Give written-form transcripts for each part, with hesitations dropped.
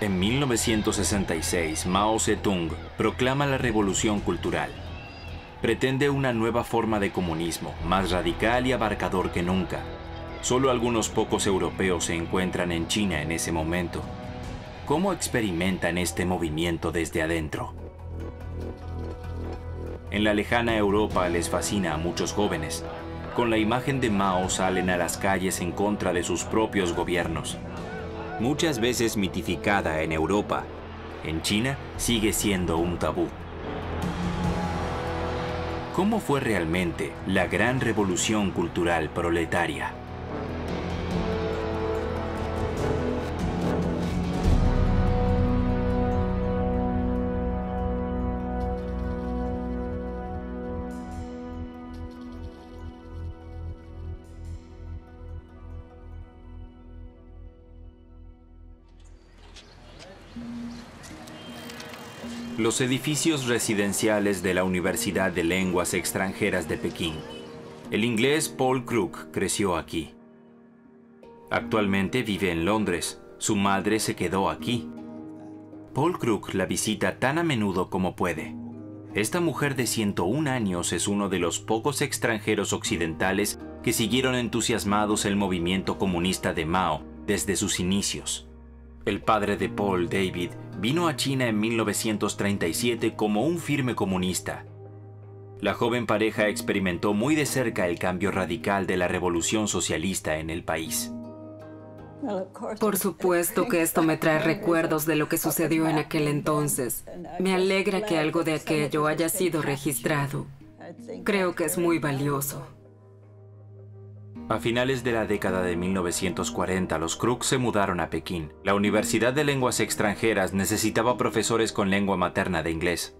En 1966, Mao Zedong proclama la revolución cultural. Pretende una nueva forma de comunismo, más radical y abarcador que nunca. Solo algunos pocos europeos se encuentran en China en ese momento. ¿Cómo experimentan este movimiento desde adentro? En la lejana Europa les fascina a muchos jóvenes. Con la imagen de Mao salen a las calles en contra de sus propios gobiernos. Muchas veces mitificada en Europa, en China sigue siendo un tabú. ¿Cómo fue realmente la gran revolución cultural proletaria? Los edificios residenciales de la Universidad de Lenguas Extranjeras de Pekín. El inglés Paul Krug creció aquí. Actualmente vive en Londres. Su madre se quedó aquí. Paul Krug la visita tan a menudo como puede. Esta mujer de 101 años es uno de los pocos extranjeros occidentales que siguieron entusiasmados el movimiento comunista de Mao desde sus inicios. El padre de Paul, David, vino a China en 1937 como un firme comunista. La joven pareja experimentó muy de cerca el cambio radical de la revolución socialista en el país. Por supuesto que esto me trae recuerdos de lo que sucedió en aquel entonces. Me alegra que algo de aquello haya sido registrado. Creo que es muy valioso. A finales de la década de 1940, los Krug se mudaron a Pekín. La Universidad de Lenguas Extranjeras necesitaba profesores con lengua materna de inglés.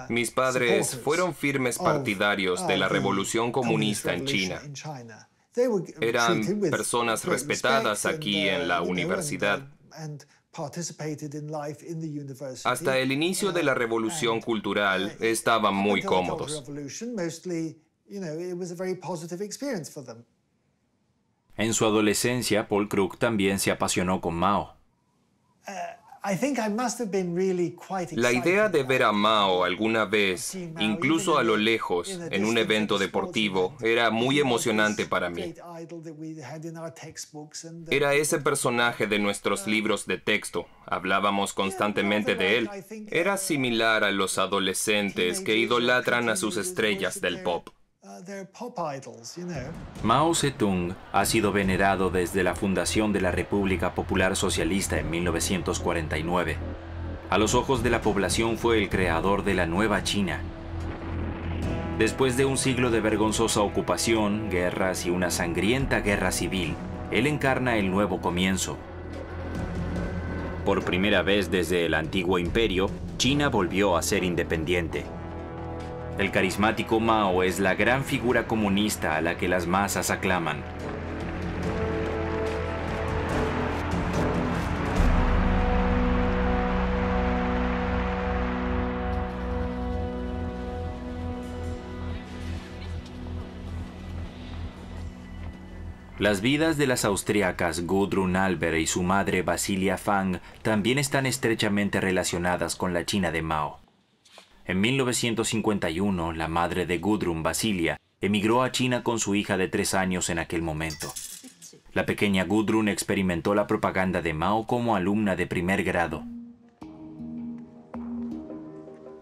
Mis padres fueron firmes partidarios de la revolución comunista en China. Eran personas respetadas aquí en la universidad. Hasta el inicio de la revolución cultural estaban muy cómodos. En su adolescencia, Paul Krug también se apasionó con Mao. La idea de ver a Mao alguna vez, incluso a lo lejos, en un evento deportivo, era muy emocionante para mí. Era ese personaje de nuestros libros de texto. Hablábamos constantemente de él. Era similar a los adolescentes que idolatran a sus estrellas del pop. Mao Zedong ha sido venerado desde la fundación de la República Popular Socialista en 1949. A los ojos de la población fue el creador de la nueva China. Después de un siglo de vergonzosa ocupación, guerras y una sangrienta guerra civil, él encarna el nuevo comienzo. Por primera vez desde el antiguo imperio, China volvió a ser independiente. El carismático Mao es la gran figura comunista a la que las masas aclaman. Las vidas de las austríacas Gudrun Albert y su madre Basilia Fang también están estrechamente relacionadas con la China de Mao. En 1951, la madre de Gudrun, Basilia, emigró a China con su hija de 3 años en aquel momento. La pequeña Gudrun experimentó la propaganda de Mao como alumna de primer grado.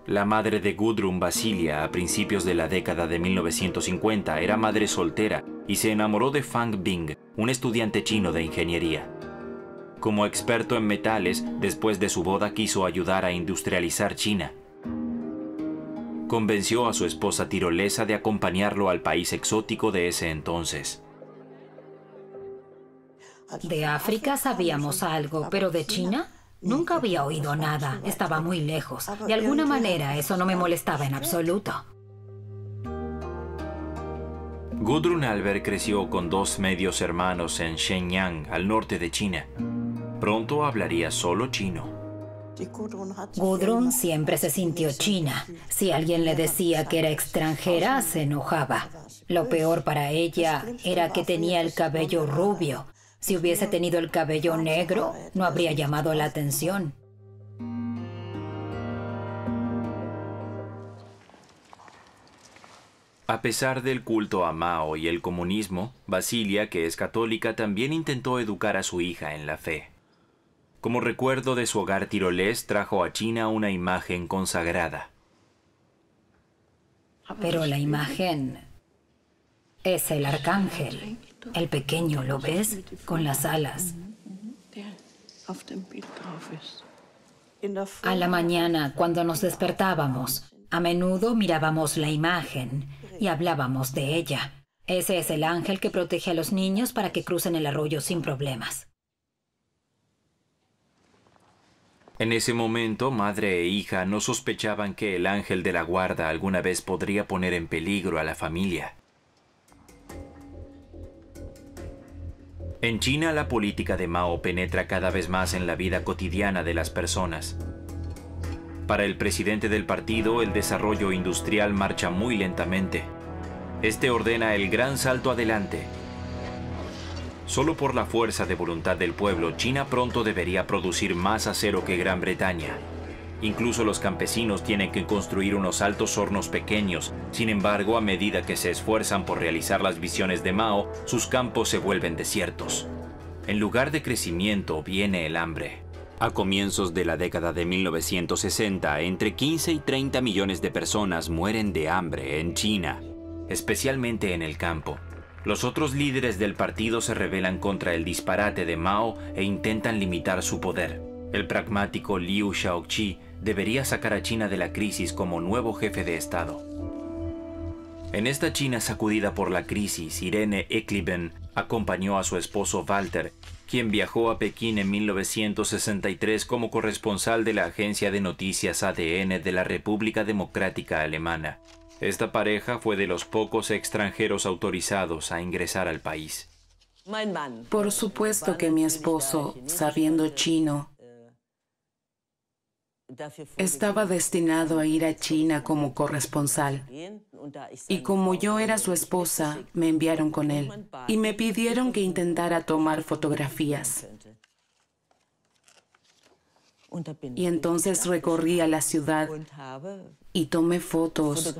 La madre de Gudrun, Basilia, a principios de la década de 1950, era madre soltera y se enamoró de Fang Bing, un estudiante chino de ingeniería. Como experto en metales, después de su boda quiso ayudar a industrializar China. Convenció a su esposa tirolesa de acompañarlo al país exótico de ese entonces. De África sabíamos algo, pero de China nunca había oído nada. Estaba muy lejos. De alguna manera eso no me molestaba en absoluto. Gudrun Albert creció con 2 medios hermanos en Shenyang, al norte de China. Pronto hablaría solo chino. Gudrun siempre se sintió china. Si alguien le decía que era extranjera, se enojaba. Lo peor para ella era que tenía el cabello rubio. Si hubiese tenido el cabello negro, no habría llamado la atención. A pesar del culto a Mao y el comunismo, Basilia, que es católica, también intentó educar a su hija en la fe. Como recuerdo de su hogar tirolés, trajo a China una imagen consagrada. Pero la imagen es el arcángel. El pequeño, ¿lo ves? Con las alas. A la mañana, cuando nos despertábamos, a menudo mirábamos la imagen y hablábamos de ella. Ese es el ángel que protege a los niños para que crucen el arroyo sin problemas. En ese momento, madre e hija no sospechaban que el ángel de la guarda alguna vez podría poner en peligro a la familia. En China, la política de Mao penetra cada vez más en la vida cotidiana de las personas. Para el presidente del partido, el desarrollo industrial marcha muy lentamente. Este ordena el gran salto adelante. Solo por la fuerza de voluntad del pueblo, China pronto debería producir más acero que Gran Bretaña. Incluso los campesinos tienen que construir unos altos hornos pequeños. Sin embargo, a medida que se esfuerzan por realizar las visiones de Mao, sus campos se vuelven desiertos. En lugar de crecimiento, viene el hambre. A comienzos de la década de 1960, entre 15 y 30 millones de personas mueren de hambre en China, especialmente en el campo. Los otros líderes del partido se rebelan contra el disparate de Mao e intentan limitar su poder. El pragmático Liu Shaoqi debería sacar a China de la crisis como nuevo jefe de Estado. En esta China sacudida por la crisis, Irene Ekliben acompañó a su esposo Walter, quien viajó a Pekín en 1963 como corresponsal de la agencia de noticias ADN de la República Democrática Alemana. Esta pareja fue de los pocos extranjeros autorizados a ingresar al país. Por supuesto que mi esposo, sabiendo chino, estaba destinado a ir a China como corresponsal. Y como yo era su esposa, me enviaron con él y me pidieron que intentara tomar fotografías. Y entonces recorrí a la ciudad y tomé fotos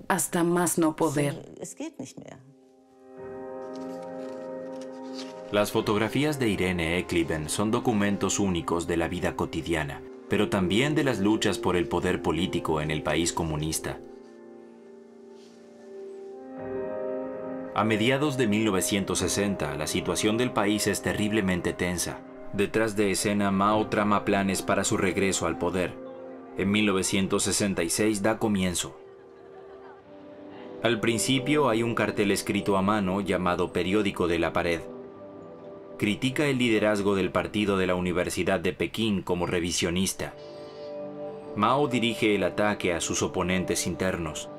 hasta más no poder. Las fotografías de Irene Ekliben son documentos únicos de la vida cotidiana, pero también de las luchas por el poder político en el país comunista. A mediados de 1960, la situación del país es terriblemente tensa. Detrás de escena, Mao trama planes para su regreso al poder. En 1966 da comienzo. Al principio hay un cartel escrito a mano llamado Periódico de la Pared. Critica el liderazgo del partido de la Universidad de Pekín como revisionista. Mao dirige el ataque a sus oponentes internos.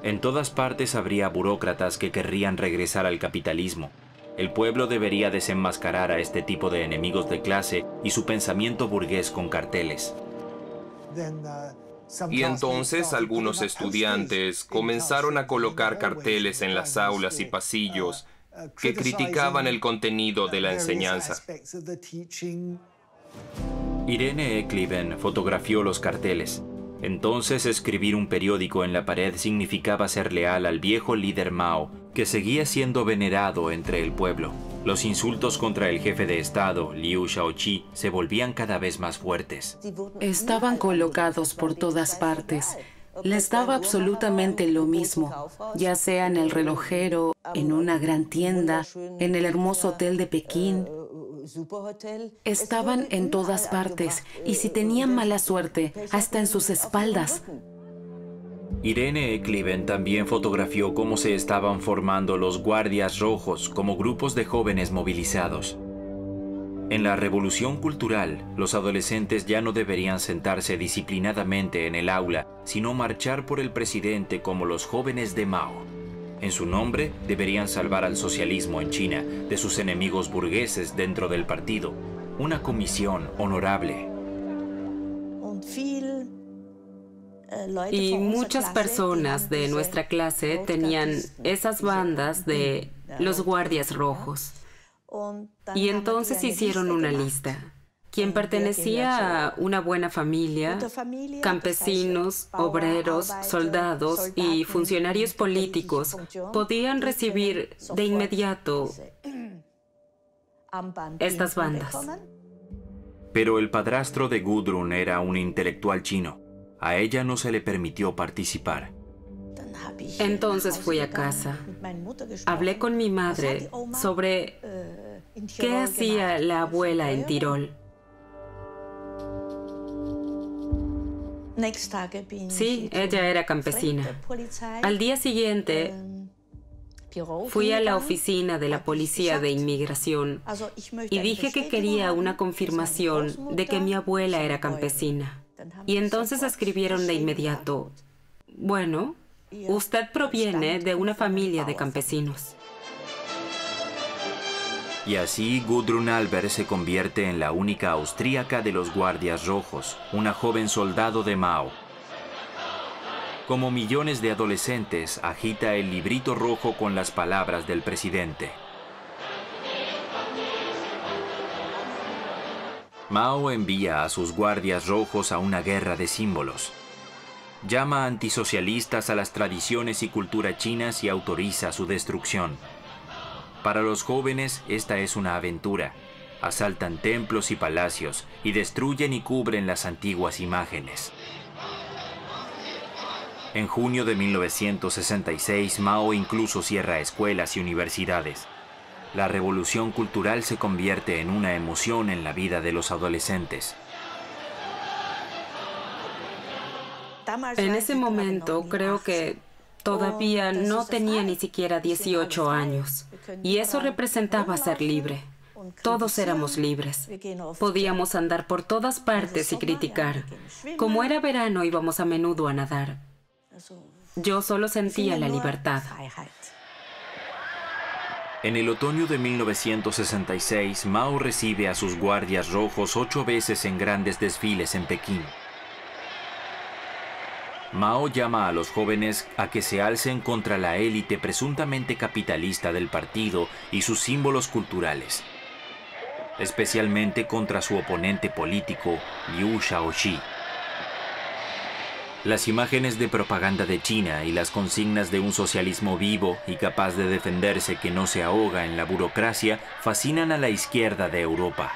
En todas partes habría burócratas que querrían regresar al capitalismo. El pueblo debería desenmascarar a este tipo de enemigos de clase y su pensamiento burgués con carteles. Y entonces algunos estudiantes comenzaron a colocar carteles en las aulas y pasillos que criticaban el contenido de la enseñanza. Irene Ekliben fotografió los carteles. Entonces escribir un periódico en la pared significaba ser leal al viejo líder Mao, que seguía siendo venerado entre el pueblo. Los insultos contra el jefe de Estado, Liu Shaoqi, se volvían cada vez más fuertes. Estaban colocados por todas partes. Les daba absolutamente lo mismo, ya sea en el relojero, en una gran tienda, en el hermoso hotel de Pekín. Estaban en todas partes, y si tenían mala suerte, hasta en sus espaldas. Irene Ekliben también fotografió cómo se estaban formando los guardias rojos como grupos de jóvenes movilizados. En la revolución cultural, los adolescentes ya no deberían sentarse disciplinadamente en el aula, sino marchar por el presidente como los jóvenes de Mao. En su nombre, deberían salvar al socialismo en China de sus enemigos burgueses dentro del partido. Una comisión honorable. Y muchas personas de nuestra clase tenían esas bandas de los guardias rojos. Y entonces hicieron una lista. Quien pertenecía a una buena familia, campesinos, obreros, soldados y funcionarios políticos podían recibir de inmediato estas bandas. Pero el padrastro de Gudrun era un intelectual chino. A ella no se le permitió participar. Entonces fui a casa. Hablé con mi madre sobre qué hacía la abuela en Tirol. Sí, ella era campesina. Al día siguiente, fui a la oficina de la policía de inmigración y dije que quería una confirmación de que mi abuela era campesina. Y entonces escribieron de inmediato: bueno, usted proviene de una familia de campesinos. Y así Gudrun Alber se convierte en la única austríaca de los Guardias Rojos, una joven soldado de Mao. Como millones de adolescentes, agita el librito rojo con las palabras del presidente. Mao envía a sus Guardias Rojos a una guerra de símbolos. Llama antisocialistas a las tradiciones y cultura chinas y autoriza su destrucción. Para los jóvenes, esta es una aventura. Asaltan templos y palacios y destruyen y cubren las antiguas imágenes. En junio de 1966, Mao incluso cierra escuelas y universidades. La revolución cultural se convierte en una emoción en la vida de los adolescentes. En ese momento, creo que todavía no tenía ni siquiera 18 años. Y eso representaba ser libre. Todos éramos libres. Podíamos andar por todas partes y criticar. Como era verano, íbamos a menudo a nadar. Yo solo sentía la libertad. En el otoño de 1966, Mao recibe a sus Guardias Rojos 8 veces en grandes desfiles en Pekín. Mao llama a los jóvenes a que se alcen contra la élite presuntamente capitalista del partido y sus símbolos culturales, especialmente contra su oponente político, Liu Shaoqi. Las imágenes de propaganda de China y las consignas de un socialismo vivo y capaz de defenderse que no se ahoga en la burocracia fascinan a la izquierda de Europa.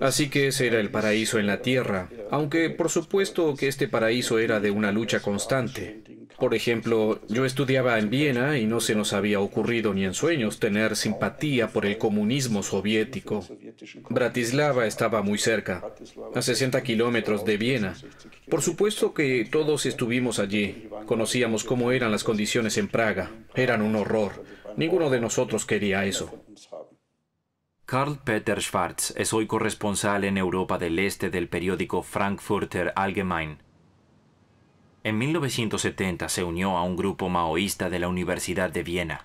Así que ese era el paraíso en la tierra, aunque por supuesto que este paraíso era de una lucha constante. Por ejemplo, yo estudiaba en Viena y no se nos había ocurrido ni en sueños tener simpatía por el comunismo soviético. Bratislava estaba muy cerca, a 60 kilómetros de Viena. Por supuesto que todos estuvimos allí, conocíamos cómo eran las condiciones en Praga, eran un horror. Ninguno de nosotros quería eso. Karl Peter Schwarz es hoy corresponsal en Europa del Este del periódico Frankfurter Allgemein. En 1970 se unió a un grupo maoísta de la Universidad de Viena.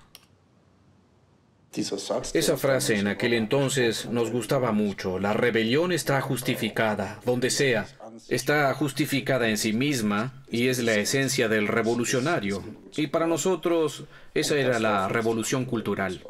Esa frase en aquel entonces nos gustaba mucho. La rebelión está justificada, donde sea. Está justificada en sí misma y es la esencia del revolucionario. Y para nosotros, esa era la revolución cultural.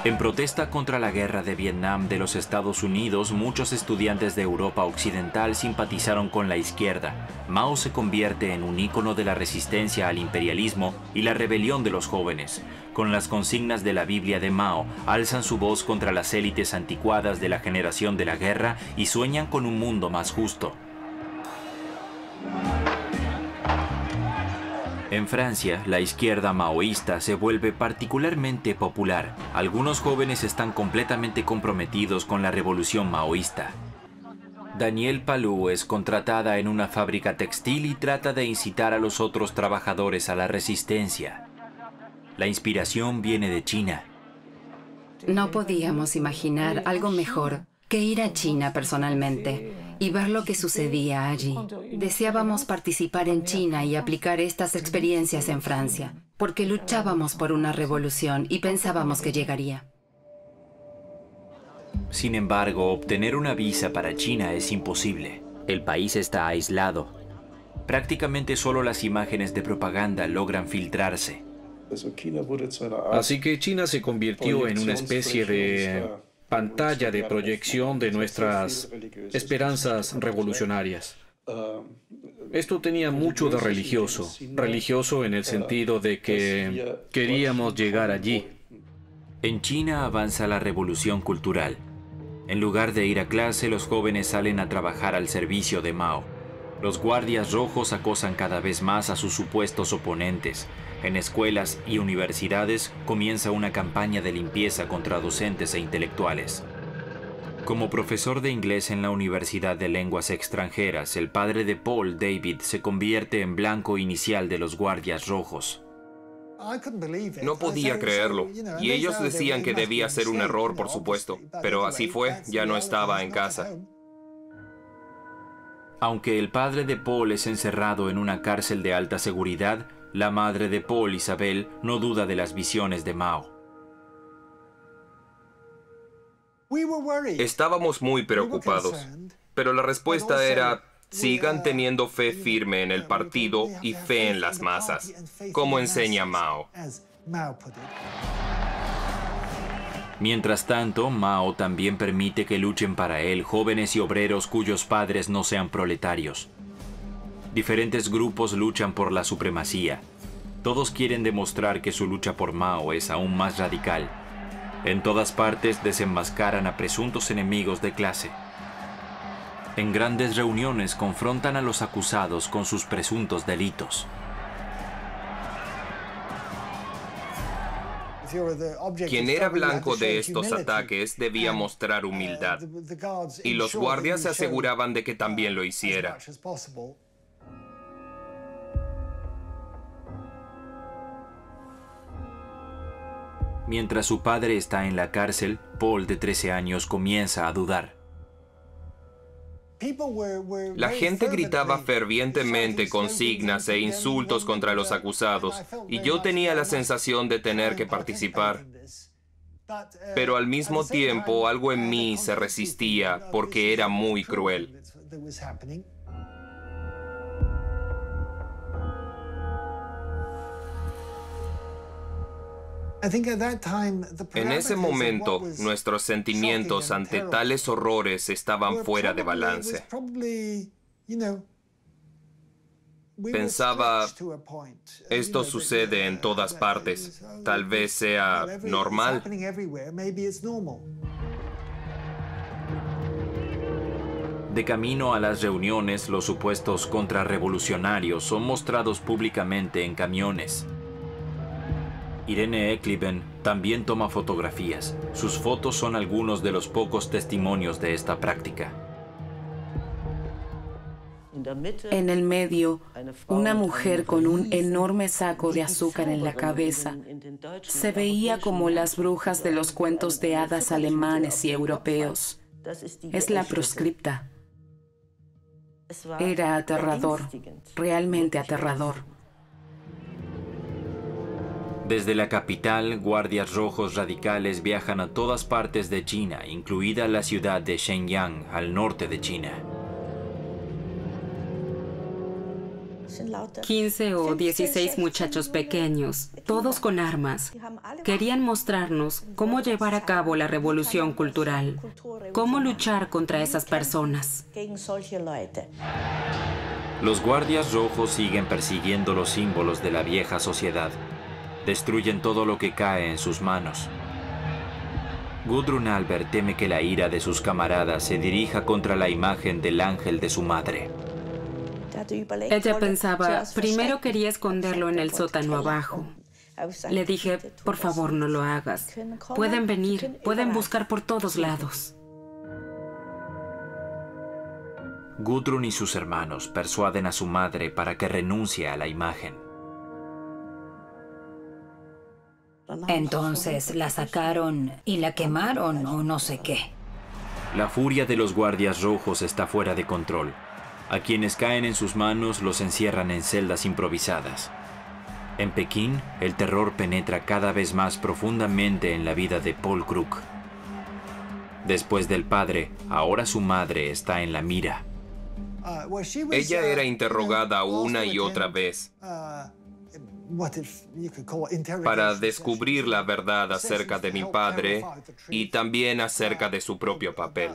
En protesta contra la guerra de Vietnam de los Estados Unidos, muchos estudiantes de Europa Occidental simpatizaron con la izquierda. Mao se convierte en un ícono de la resistencia al imperialismo y la rebelión de los jóvenes. Con las consignas de la Biblia de Mao, alzan su voz contra las élites anticuadas de la generación de la guerra y sueñan con un mundo más justo. En Francia, la izquierda maoísta se vuelve particularmente popular. Algunos jóvenes están completamente comprometidos con la revolución maoísta. Danielle Palou es contratada en una fábrica textil y trata de incitar a los otros trabajadores a la resistencia. La inspiración viene de China. No podíamos imaginar algo mejor que ir a China personalmente y ver lo que sucedía allí. Deseábamos participar en China y aplicar estas experiencias en Francia, porque luchábamos por una revolución y pensábamos que llegaría. Sin embargo, obtener una visa para China es imposible. El país está aislado. prácticamente solo las imágenes de propaganda logran filtrarse. Así que China se convirtió en una especie de pantalla de proyección de nuestras esperanzas revolucionarias. Esto tenía mucho de religioso en el sentido de que queríamos llegar allí. En China avanza la revolución cultural. En lugar de ir a clase, los jóvenes salen a trabajar al servicio de Mao. Los guardias rojos acosan cada vez más a sus supuestos oponentes. En escuelas y universidades comienza una campaña de limpieza contra docentes e intelectuales. Como profesor de inglés en la Universidad de Lenguas Extranjeras, el padre de Paul, David, se convierte en blanco inicial de los guardias rojos. No podía creerlo, y ellos decían que debía ser un error, por supuesto, pero así fue, ya no estaba en casa. Aunque el padre de Paul es encerrado en una cárcel de alta seguridad, la madre de Paul, Isabel, no duda de las visiones de Mao. Estábamos muy preocupados, pero la respuesta era: sigan teniendo fe firme en el partido y fe en las masas, como enseña Mao. Mientras tanto, Mao también permite que luchen para él jóvenes y obreros cuyos padres no sean proletarios. Diferentes grupos luchan por la supremacía. Todos quieren demostrar que su lucha por Mao es aún más radical. En todas partes desenmascaran a presuntos enemigos de clase. En grandes reuniones confrontan a los acusados con sus presuntos delitos. Quien era blanco de estos ataques debía mostrar humildad, y los guardias se aseguraban de que también lo hiciera. Mientras su padre está en la cárcel, Paul, de 13 años, comienza a dudar. La gente gritaba fervientemente consignas e insultos contra los acusados, y yo tenía la sensación de tener que participar. Pero al mismo tiempo, algo en mí se resistía porque era muy cruel. En ese momento, nuestros sentimientos ante tales horrores estaban fuera de balance. Pensaba, esto sucede en todas partes, tal vez sea normal. De camino a las reuniones, los supuestos contrarrevolucionarios son mostrados públicamente en camiones. Irene Ekliben también toma fotografías. Sus fotos son algunos de los pocos testimonios de esta práctica. En el medio, una mujer con un enorme saco de azúcar en la cabeza. Se veía como las brujas de los cuentos de hadas alemanes y europeos. Es la proscripta. Era aterrador, realmente aterrador. Desde la capital, guardias rojos radicales viajan a todas partes de China, incluida la ciudad de Shenyang, al norte de China. 15 o 16 muchachos pequeños, todos con armas, querían mostrarnos cómo llevar a cabo la revolución cultural, cómo luchar contra esas personas. Los guardias rojos siguen persiguiendo los símbolos de la vieja sociedad. Destruyen todo lo que cae en sus manos. Gudrun Albert teme que la ira de sus camaradas se dirija contra la imagen del ángel de su madre. Ella pensaba, primero quería esconderlo en el sótano abajo. Le dije, por favor, no lo hagas. Pueden venir, pueden buscar por todos lados. Gudrun y sus hermanos persuaden a su madre para que renuncie a la imagen. Entonces la sacaron y la quemaron o no sé qué. La furia de los guardias rojos está fuera de control. A quienes caen en sus manos los encierran en celdas improvisadas. En Pekín, el terror penetra cada vez más profundamente en la vida de Paul Krug. Después del padre, ahora su madre está en la mira. Ella era interrogada una y otra vez para descubrir la verdad acerca de mi padre y también acerca de su propio papel.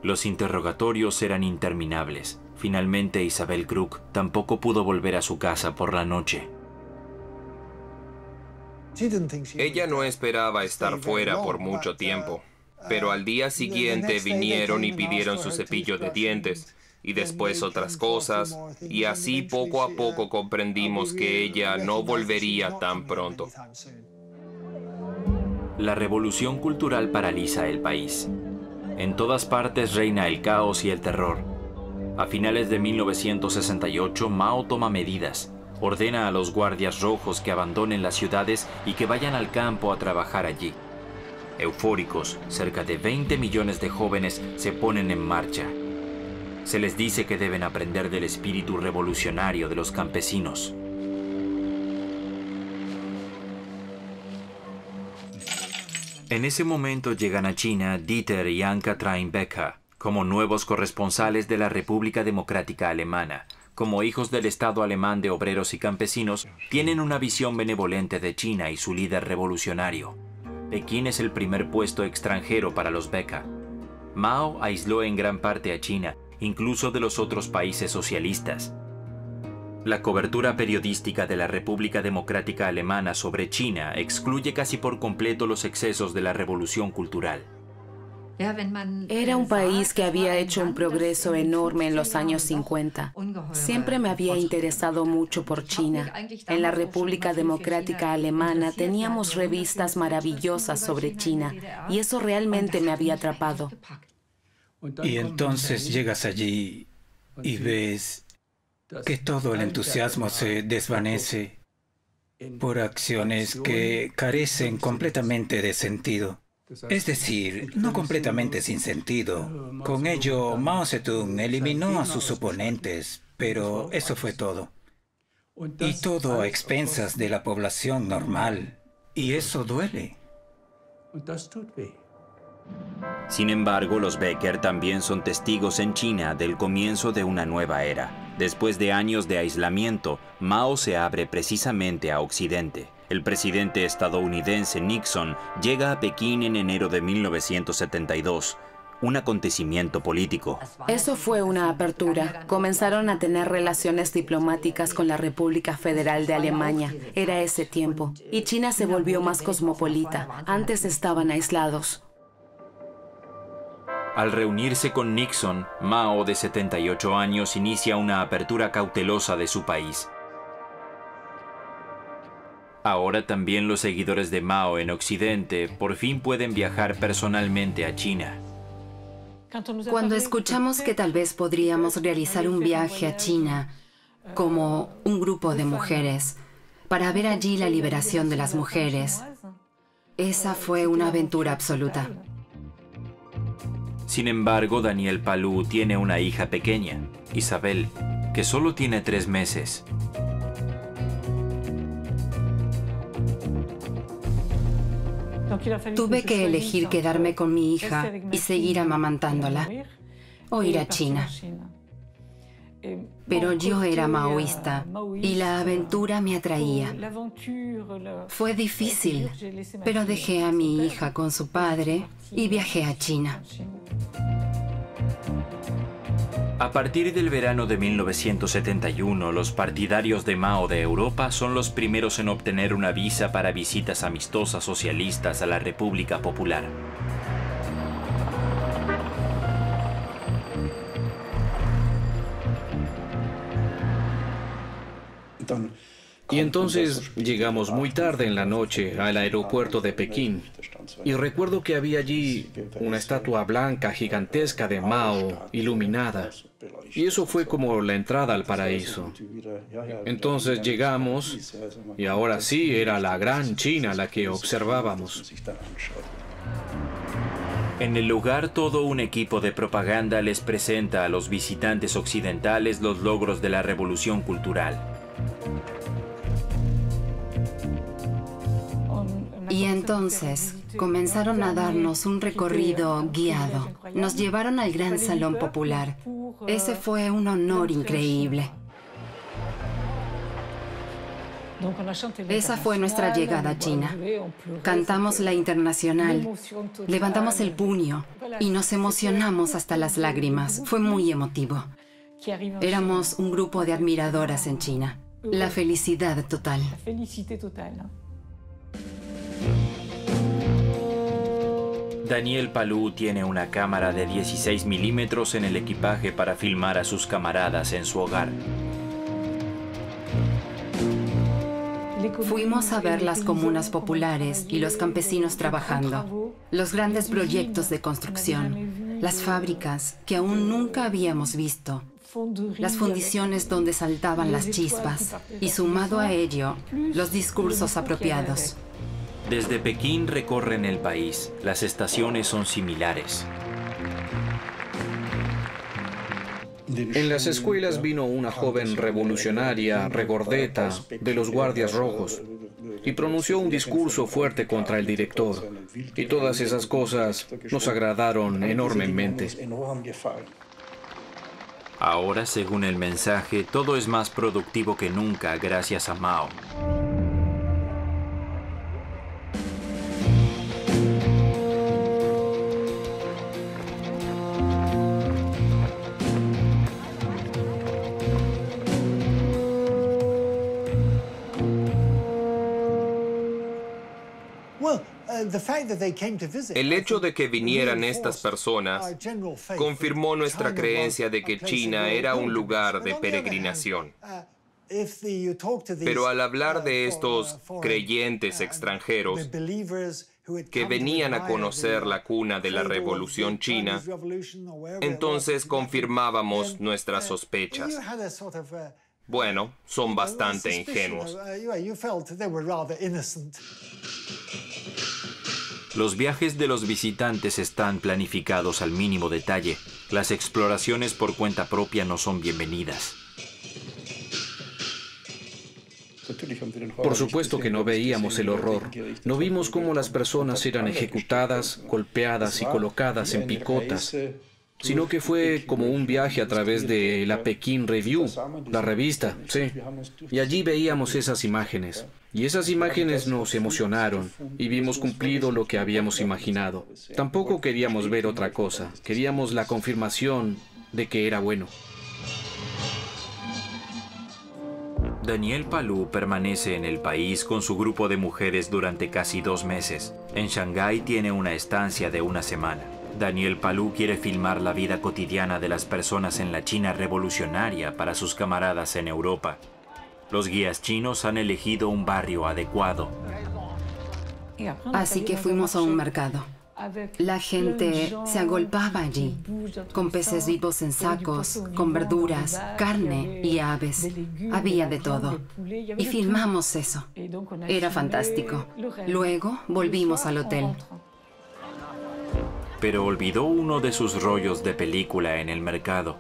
Los interrogatorios eran interminables. Finalmente, Isabel Krug tampoco pudo volver a su casa por la noche. Ella no esperaba estar fuera por mucho tiempo, pero al día siguiente vinieron y pidieron su cepillo de dientes, y después otras cosas, y así poco a poco comprendimos que ella no volvería tan pronto. La revolución cultural paraliza el país. En todas partes reina el caos y el terror. A finales de 1968, Mao toma medidas. Ordena a los guardias rojos que abandonen las ciudades y que vayan al campo a trabajar allí. Eufóricos, cerca de 20 millones de jóvenes se ponen en marcha. Se les dice que deben aprender del espíritu revolucionario de los campesinos. En ese momento llegan a China Dieter y Anne-Kathrin Becker como nuevos corresponsales de la República Democrática Alemana. Como hijos del Estado alemán de obreros y campesinos, tienen una visión benevolente de China y su líder revolucionario. Pekín es el primer puesto extranjero para los Becker. Mao aisló en gran parte a China, incluso de los otros países socialistas. La cobertura periodística de la República Democrática Alemana sobre China excluye casi por completo los excesos de la revolución cultural. Era un país que había hecho un progreso enorme en los años 50. Siempre me había interesado mucho por China. En la República Democrática Alemana teníamos revistas maravillosas sobre China y eso realmente me había atrapado. Y entonces llegas allí y ves que todo el entusiasmo se desvanece por acciones que carecen completamente de sentido. Es decir, no completamente sin sentido. Con ello, Mao Zedong eliminó a sus oponentes, pero eso fue todo. Y todo a expensas de la población normal. Y eso duele. Sin embargo, los Becker también son testigos en China del comienzo de una nueva era. Después de años de aislamiento, Mao se abre precisamente a Occidente. El presidente estadounidense Nixon llega a Pekín en enero de 1972, un acontecimiento político. Eso fue una apertura. Comenzaron a tener relaciones diplomáticas con la República Federal de Alemania. Era ese tiempo. Y China se volvió más cosmopolita. Antes estaban aislados. Al reunirse con Nixon, Mao, de 78 años, inicia una apertura cautelosa de su país. Ahora también los seguidores de Mao en Occidente por fin pueden viajar personalmente a China. Cuando escuchamos que tal vez podríamos realizar un viaje a China como un grupo de mujeres para ver allí la liberación de las mujeres, esa fue una aventura absoluta. Sin embargo, Daniel Palou tiene una hija pequeña, Isabel, que solo tiene 3 meses. Tuve que elegir quedarme con mi hija y seguir amamantándola o ir a China. Pero yo era maoísta y la aventura me atraía. Fue difícil, pero dejé a mi hija con su padre y viajé a China. A partir del verano de 1971, los partidarios de Mao de Europa son los primeros en obtener una visa para visitas amistosas socialistas a la República Popular. Y entonces llegamos muy tarde en la noche al aeropuerto de Pekín. Y recuerdo que había allí una estatua blanca gigantesca de Mao, iluminada. Y eso fue como la entrada al paraíso. Entonces llegamos, y ahora sí era la gran China la que observábamos. En el lugar, todo un equipo de propaganda les presenta a los visitantes occidentales los logros de la revolución cultural. Y entonces, Comenzaron a darnos un recorrido guiado. Nos llevaron al gran salón popular. Ese fue un honor increíble. Esa fue nuestra llegada a China. Cantamos la Internacional, levantamos el puño y nos emocionamos hasta las lágrimas. Fue muy emotivo. Éramos un grupo de admiradoras en China. La felicidad total. Daniel Palou tiene una cámara de 16 milímetros en el equipaje para filmar a sus camaradas en su hogar. Fuimos a ver las comunas populares y los campesinos trabajando, los grandes proyectos de construcción, las fábricas que aún nunca habíamos visto, las fundiciones donde saltaban las chispas y, sumado a ello, los discursos apropiados. Desde Pekín recorren el país. Las estaciones son similares. En las escuelas vino una joven revolucionaria, regordeta, de los guardias rojos, y pronunció un discurso fuerte contra el director. Y todas esas cosas nos agradaron enormemente. Ahora, según el mensaje, todo es más productivo que nunca gracias a Mao. El hecho de que vinieran estas personas confirmó nuestra creencia de que China era un lugar de peregrinación. Pero al hablar de estos creyentes extranjeros que venían a conocer la cuna de la Revolución China, entonces confirmábamos nuestras sospechas. Bueno, son bastante ingenuos. Los viajes de los visitantes están planificados al mínimo detalle. Las exploraciones por cuenta propia no son bienvenidas. Por supuesto que no veíamos el horror. No vimos cómo las personas eran ejecutadas, golpeadas y colocadas en picotas, sino que fue como un viaje a través de la Peking Review, la revista, sí. Y allí veíamos esas imágenes. Y esas imágenes nos emocionaron y vimos cumplido lo que habíamos imaginado. Tampoco queríamos ver otra cosa. Queríamos la confirmación de que era bueno. Daniel Palou permanece en el país con su grupo de mujeres durante casi 2 meses. En Shanghái tiene una estancia de 1 semana. Daniel Palou quiere filmar la vida cotidiana de las personas en la China revolucionaria para sus camaradas en Europa. Los guías chinos han elegido un barrio adecuado. Así que fuimos a un mercado. La gente se agolpaba allí, con peces vivos en sacos, con verduras, carne y aves. Había de todo. Y filmamos eso. Era fantástico. Luego volvimos al hotel. Pero olvidó uno de sus rollos de película en el mercado.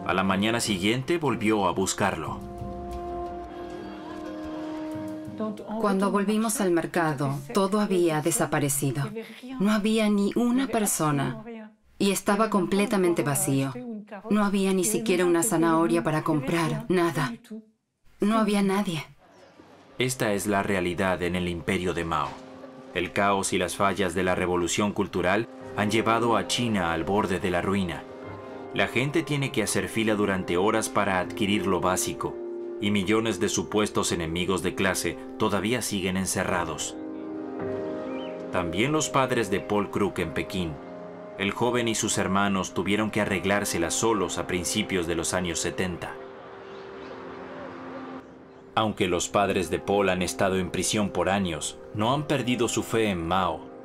A la mañana siguiente volvió a buscarlo. Cuando volvimos al mercado, todo había desaparecido. No había ni una persona y estaba completamente vacío. No había ni siquiera una zanahoria para comprar, nada. No había nadie. Esta es la realidad en el imperio de Mao. El caos y las fallas de la revolución cultural han llevado a China al borde de la ruina. La gente tiene que hacer fila durante horas para adquirir lo básico, y millones de supuestos enemigos de clase todavía siguen encerrados. También los padres de Paul Krug en Pekín. El joven y sus hermanos tuvieron que arreglárselas solos a principios de los años 70. Aunque los padres de Paul han estado en prisión por años, no han perdido su fe en Mao.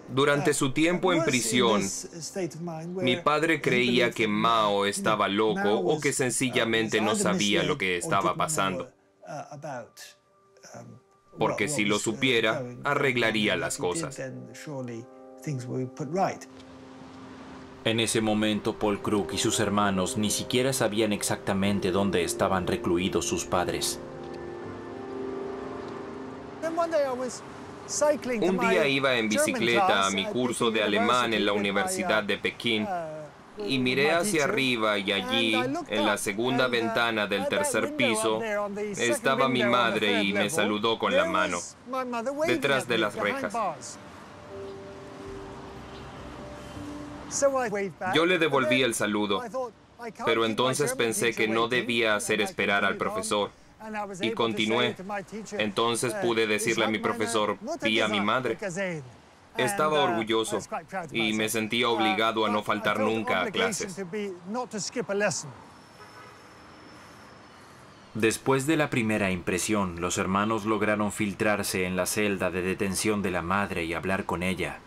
Durante su tiempo en prisión, mi padre creía que Mao estaba loco o que sencillamente no sabía lo que estaba pasando. Porque si lo supiera, arreglaría las cosas. En ese momento, Paul Krug y sus hermanos ni siquiera sabían exactamente dónde estaban recluidos sus padres. Un día iba en bicicleta a mi curso de alemán en la Universidad de Pekín y miré hacia arriba y allí, en la segunda ventana del tercer piso, estaba mi madre y me saludó con la mano, detrás de las rejas. Yo le devolví el saludo, pero entonces pensé que no debía hacer esperar al profesor. Y continué. Entonces pude decirle a mi profesor, vi a mi madre. Estaba orgulloso y me sentía obligado a no faltar nunca a clases. Después de la primera impresión, los hermanos lograron filtrarse en la celda de detención de la madre y hablar con ella.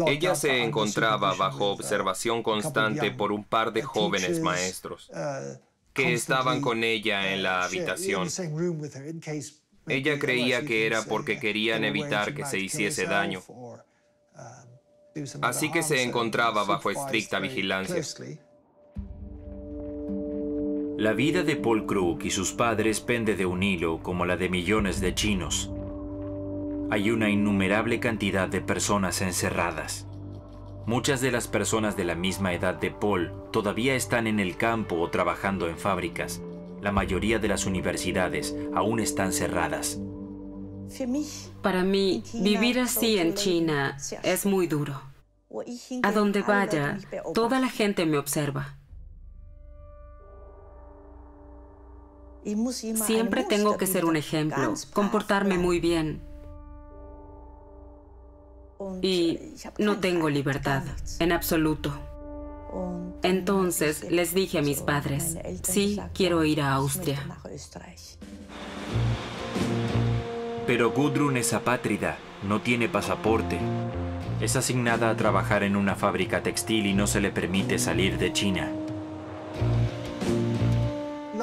Ella se encontraba bajo observación constante por un par de jóvenes maestros que estaban con ella en la habitación. Ella creía que era porque querían evitar que se hiciese daño. Así que se encontraba bajo estricta vigilancia. La vida de Paul Krug y sus padres pende de un hilo como la de millones de chinos. Hay una innumerable cantidad de personas encerradas. Muchas de las personas de la misma edad de Paul todavía están en el campo o trabajando en fábricas. La mayoría de las universidades aún están cerradas. Para mí, vivir así en China es muy duro. A donde vaya, toda la gente me observa. Siempre tengo que ser un ejemplo, comportarme muy bien. Y no tengo libertad, en absoluto. Entonces les dije a mis padres, sí, quiero ir a Austria. Pero Gudrun es apátrida, no tiene pasaporte. Es asignada a trabajar en una fábrica textil y no se le permite salir de China.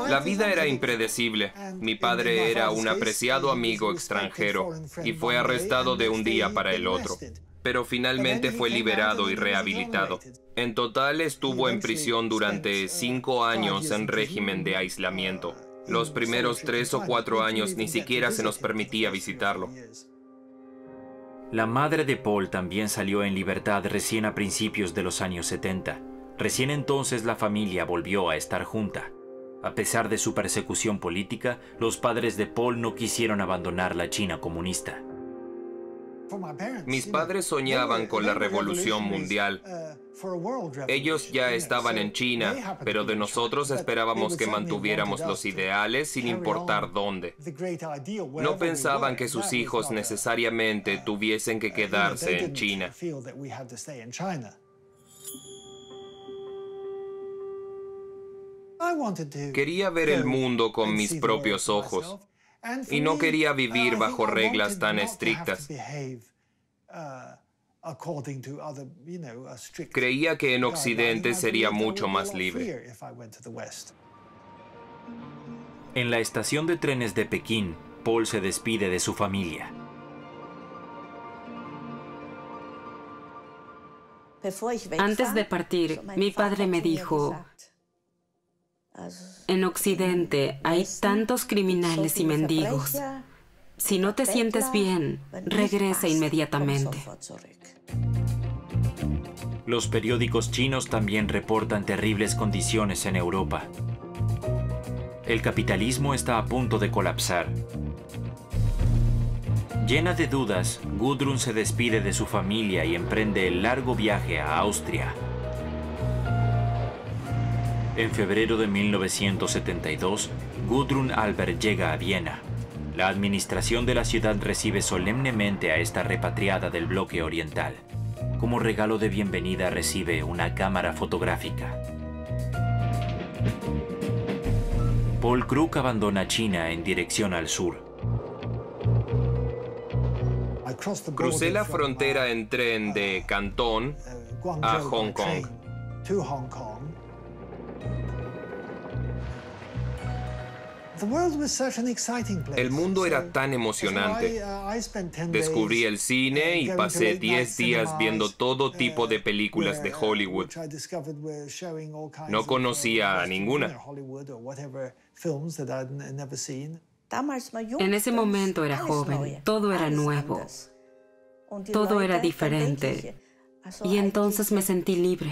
La vida era impredecible. Mi padre era un apreciado amigo extranjero y fue arrestado de un día para el otro. Pero finalmente fue liberado y rehabilitado. En total estuvo en prisión durante 5 años en régimen de aislamiento. Los primeros 3 o 4 años ni siquiera se nos permitía visitarlo. La madre de Paul también salió en libertad recién a principios de los años 70. Recién entonces la familia volvió a estar junta. A pesar de su persecución política, los padres de Paul no quisieron abandonar la China comunista. Mis padres soñaban con la revolución mundial. Ellos ya estaban en China, pero de nosotros esperábamos que mantuviéramos los ideales sin importar dónde. No pensaban que sus hijos necesariamente tuviesen que quedarse en China. Quería ver el mundo con mis propios ojos y no quería vivir bajo reglas tan estrictas. Creía que en Occidente sería mucho más libre. En la estación de trenes de Pekín, Paul se despide de su familia. Antes de partir, mi padre me dijo, en Occidente hay tantos criminales y mendigos. Si no te sientes bien, regresa inmediatamente. Los periódicos chinos también reportan terribles condiciones en Europa. El capitalismo está a punto de colapsar. Llena de dudas, Gudrun se despide de su familia y emprende el largo viaje a Austria. En febrero de 1972, Gudrun Albert llega a Viena. La administración de la ciudad recibe solemnemente a esta repatriada del bloque oriental. Como regalo de bienvenida recibe una cámara fotográfica. Paul Krug abandona China en dirección al sur. Crucé la frontera en tren de Cantón a Hong Kong. El mundo era tan emocionante. Descubrí el cine y pasé 10 días viendo todo tipo de películas de Hollywood. No conocía a ninguna. En ese momento era joven, todo era nuevo, todo era diferente, y entonces me sentí libre.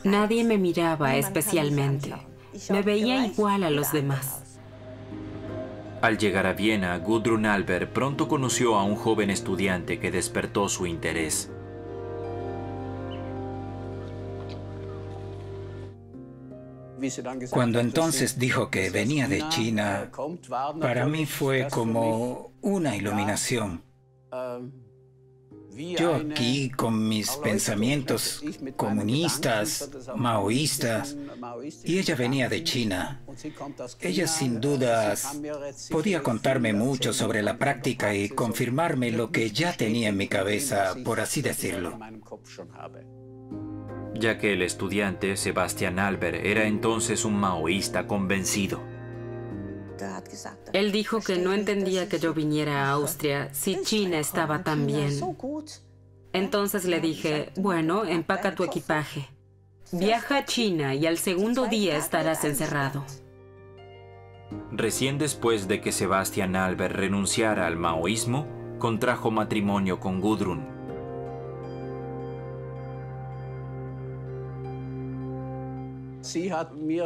Nadie me miraba especialmente, me veía igual a los demás. Al llegar a Viena, Gudrun Albert pronto conoció a un joven estudiante que despertó su interés. Cuando entonces dijo que venía de China, para mí fue como una iluminación. Yo aquí con mis pensamientos comunistas, maoístas, y ella venía de China. Ella sin dudas podía contarme mucho sobre la práctica y confirmarme lo que ya tenía en mi cabeza, por así decirlo. Ya que el estudiante Sebastian Albert era entonces un maoísta convencido. Él dijo que no entendía que yo viniera a Austria si China estaba tan bien. Entonces le dije, bueno, empaca tu equipaje. Viaja a China y al segundo día estarás encerrado. Recién después de que Sebastian Albert renunciara al maoísmo, contrajo matrimonio con Gudrun.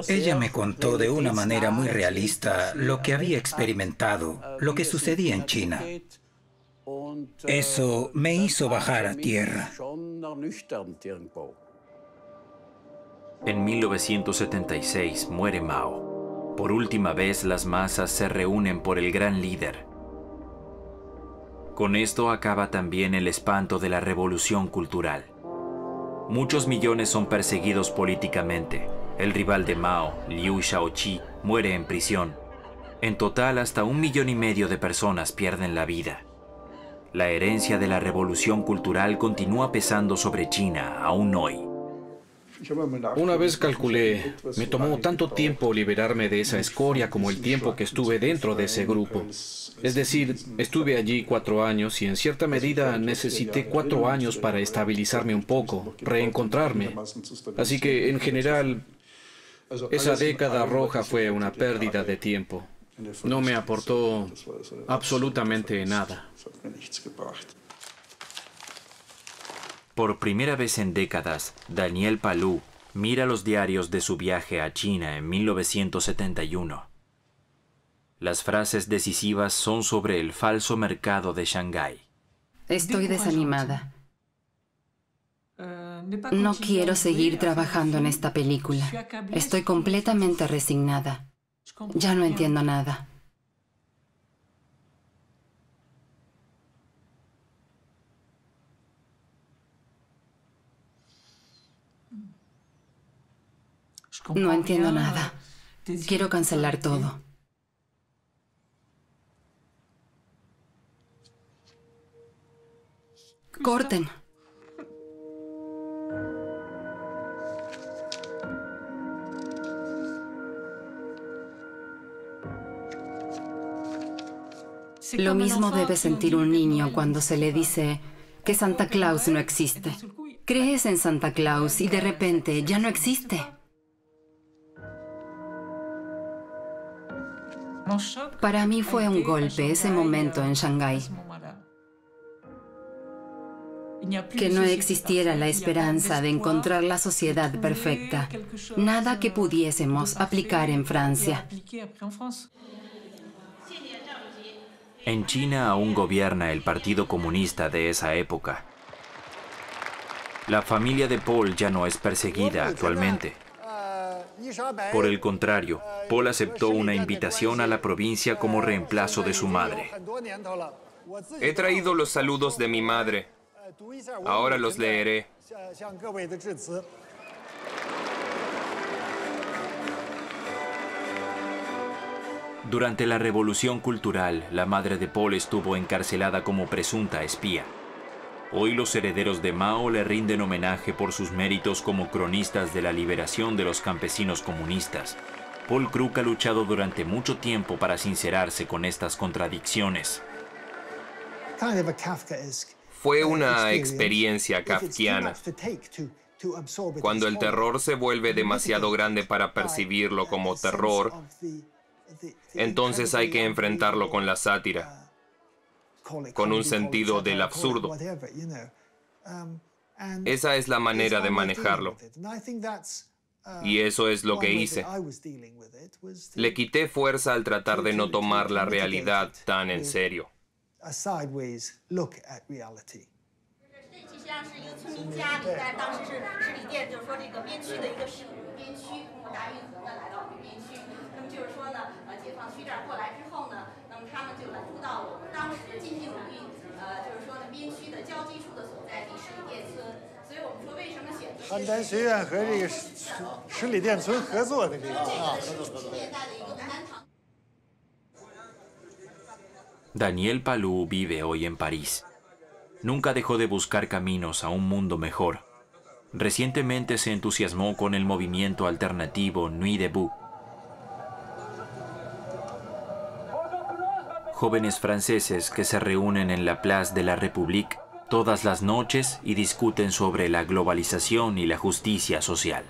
Ella me contó de una manera muy realista lo que había experimentado, lo que sucedía en China. Eso me hizo bajar a tierra. En 1976 muere Mao. Por última vez las masas se reúnen por el gran líder. Con esto acaba también el espanto de la revolución cultural. Muchos millones son perseguidos políticamente. El rival de Mao, Liu Shaoqi, muere en prisión. En total, hasta 1,5 millones de personas pierden la vida. La herencia de la revolución cultural continúa pesando sobre China aún hoy. Una vez calculé, me tomó tanto tiempo liberarme de esa escoria como el tiempo que estuve dentro de ese grupo. Es decir, estuve allí 4 años y en cierta medida necesité 4 años para estabilizarme un poco, reencontrarme. Así que, en general, esa década roja fue una pérdida de tiempo. No me aportó absolutamente nada. Por primera vez en décadas, Daniel Palou mira los diarios de su viaje a China en 1971. Las frases decisivas son sobre el falso mercado de Shanghái. Estoy desanimada. No quiero seguir trabajando en esta película. Estoy completamente resignada. Ya no entiendo nada. No entiendo nada. Quiero cancelar todo. Corten. Lo mismo debe sentir un niño cuando se le dice que Santa Claus no existe. Crees en Santa Claus y de repente ya no existe. Para mí fue un golpe ese momento en Shanghái. Que no existiera la esperanza de encontrar la sociedad perfecta. Nada que pudiésemos aplicar en Francia. En China aún gobierna el Partido Comunista de esa época. La familia de Paul ya no es perseguida actualmente. Por el contrario, Paul aceptó una invitación a la provincia como reemplazo de su madre. He traído los saludos de mi madre. Ahora los leeré. Durante la Revolución Cultural, la madre de Paul estuvo encarcelada como presunta espía. Hoy los herederos de Mao le rinden homenaje por sus méritos como cronistas de la liberación de los campesinos comunistas, Paul Krug ha luchado durante mucho tiempo para sincerarse con estas contradicciones. Fue una experiencia kafkiana. Cuando el terror se vuelve demasiado grande para percibirlo como terror, entonces hay que enfrentarlo con la sátira, con un sentido del absurdo. Esa es la manera de manejarlo. Y eso es lo que hice. Le quité fuerza al tratar de no tomar la realidad tan en serio. Daniel Palou vive hoy en París. Nunca dejó de buscar caminos a un mundo mejor. Recientemente se entusiasmó con el movimiento alternativo Nuit Debout. Jóvenes franceses que se reúnen en la Place de la République todas las noches y discuten sobre la globalización y la justicia social.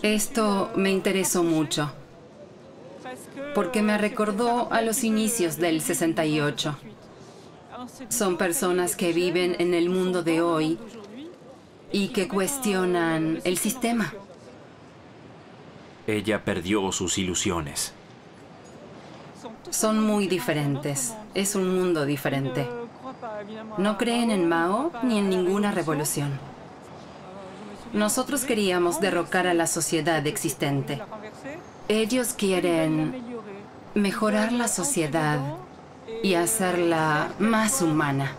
Esto me interesó mucho, porque me recordó a los inicios del 68. Son personas que viven en el mundo de hoy y que cuestionan el sistema. Ella perdió sus ilusiones. Son muy diferentes. Es un mundo diferente. No creen en Mao ni en ninguna revolución. Nosotros queríamos derrocar a la sociedad existente. Ellos quieren mejorar la sociedad y hacerla más humana.